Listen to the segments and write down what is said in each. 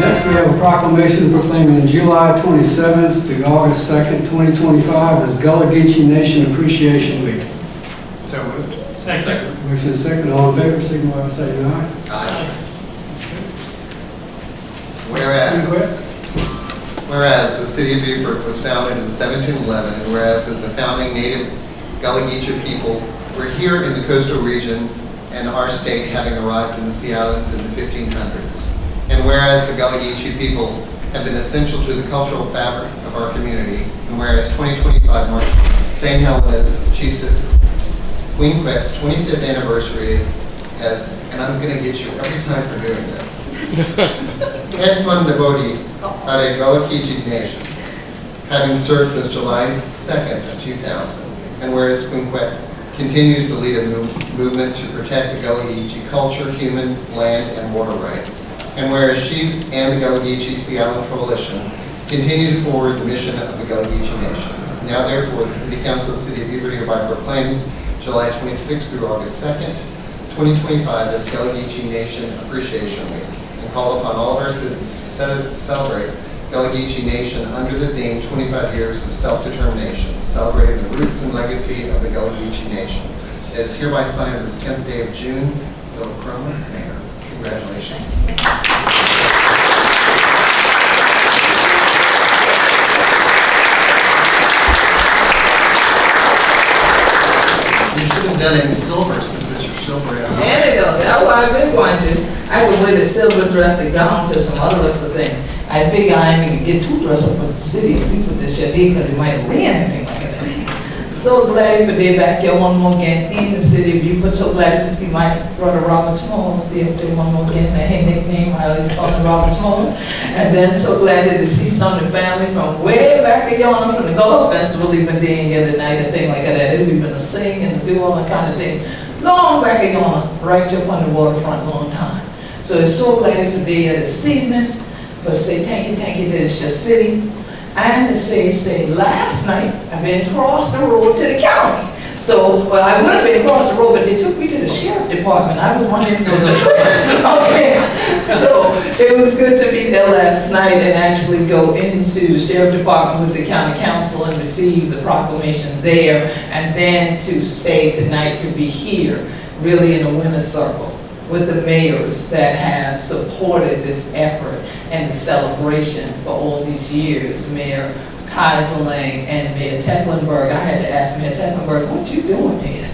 Next, we have a proclamation proclaiming July 27th to August 2nd, 2025 as Gullah Geechee Nation Appreciation Week. So moved. Second. Motion is second. All in favor, signify by saying aye. Aye. Whereas the city of Beaufort was founded in 1711, and whereas as the founding native Gullah Geechee people were here in the coastal region and our state having arrived in the Sea Islands in the 1500s. And whereas the Gullah Geechee people have been essential to the cultural fabric of our community, and whereas 2025 marks St. Helena's Chieftess Queen Quet's 25th anniversary and I'm going to get you every time for doing this. And Fundavoti at a Gullah Geechee Nation, having served since July 2nd of 2000. And whereas Queen Quet continues to lead a movement to protect the Gullah Geechee culture, human, land, and water rights. And whereas she and the Gullah Geechee Sea Island Coalition continue to forward the mission of the Gullah Geechee Nation. Now therefore, the City Council of the City of Beaufort hereby proclaims July 26th through August 2nd, 2025 as Gullah Geechee Nation Appreciation Week, and call upon all of our citizens to celebrate Gullah Geechee Nation under the theme 25 Years of Self-Determination, celebrating the roots and legacy of the Gullah Geechee Nation. It is hereby signed on this 10th day of June, Bill Cromer, Mayor. Congratulations. You should have done it in silver since it's your silver. There you go. That's what I've been going to. I could wear the silver dress to gown to some other list of things. I figure I ain't even get too dressed up for the city of people this year because it might rain and anything like that. So glad to be back here one more again in the city of Beaufort. So glad to see my brother Robert Smalls there one more again. That nickname I always call him Robert Smalls. And then so glad to see some of the family from way back yonder from the Gullah Festival even there the other night and thing like that. We've been to sing and to do all that kind of things. Long back yonder, right up on the waterfront, long time. So it's so glad to be here this evening. But say thank you to the city. And to say last night I've been across the road to the county. So, well, I would have been across the road, but they took me to the sheriff department. I was wondering for the okay. So it was good to be there last night and actually go into the sheriff department with the county council and receive the proclamation there, and then to stay tonight to be here, really in a winner's circle with the mayors that have supported this effort and the celebration for all these years. Mayor Kaiserling and Mayor Tecklenburg. I had to ask Mayor Tecklenburg, what you doing here?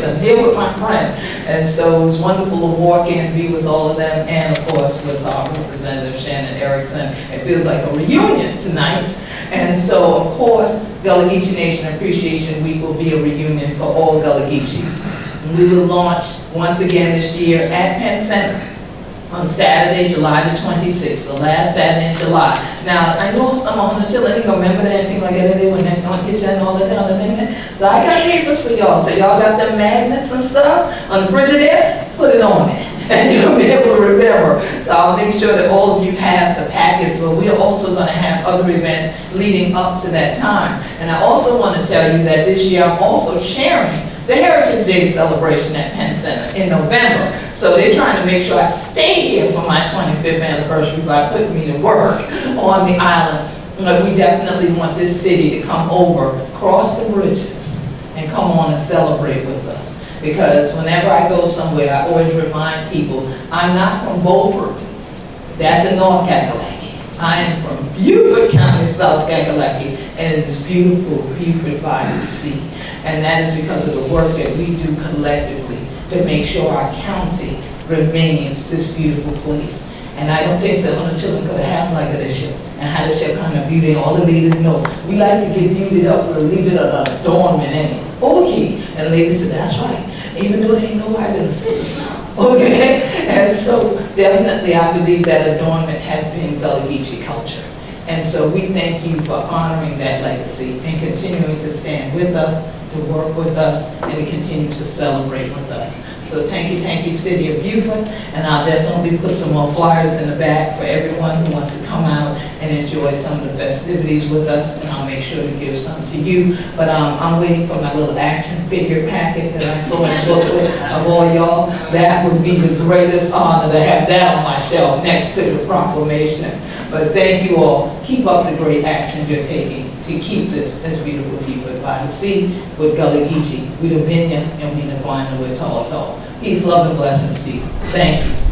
I'm here with my friend. And so it was wonderful to walk in and be with all of them, and of course with our Representative Shannon Erickson. It feels like a reunion tonight. And so, of course, Gullah Geechee Nation Appreciation Week will be a reunion for all Gullah Geechees. We will launch once again this year at Penn Center on Saturday, July the 26th, the last Saturday in July. Now, I know some of the children ain't gonna remember that, anything like that, they were next on kitchen and all that kind of thing. So I got papers for y'all. So y'all got them magnets and stuff on the printer there? Put it on it. And you'll be able to remember. So I'll make sure that all of you have the packets, but we're also going to have other events leading up to that time. And I also want to tell you that this year I'm also sharing the Heritage Day celebration at Penn Center in November. So they're trying to make sure I stay here for my 25th anniversary by putting me to work on the island. But we definitely want this city to come over, cross the bridges, and come on and celebrate with us. Because whenever I go somewhere, I always remind people, I'm not from Beaufort. That's in North Kakalaki. I am from Beaufort County, South Kakalaki, and it is beautiful, Beaufort by the sea. And that is because of the work that we do collectively to make sure our county remains this beautiful place. And I don't think that when the children could have like this show and how the show kind of beauty, all the ladies know, we like to get beautied up with a little bit of adornment in it. Okay, and ladies said, that's right. Even though they ain't know I didn't say okay? And so definitely I believe that adornment has been Gullah Geechee culture. And so we thank you for honoring that legacy and continuing to stand with us, to work with us, and to continue to celebrate with us. So thank you, City of Beaufort, and I'll definitely put some more flyers in the back for everyone who wants to come out and enjoy some of the festivities with us, and I'll make sure to give some to you. But I'm waiting for my little action figure packet that I saw in the booklet of all y'all. That would be the greatest honor to have that on my shelf next to the proclamation. But thank you all. Keep up the great action you're taking to keep this as beautiful Beaufort by the sea with Gullah Geechee. We're the Minya and we the blind and we're tall. Peace, love, and blessings to you. Thank you.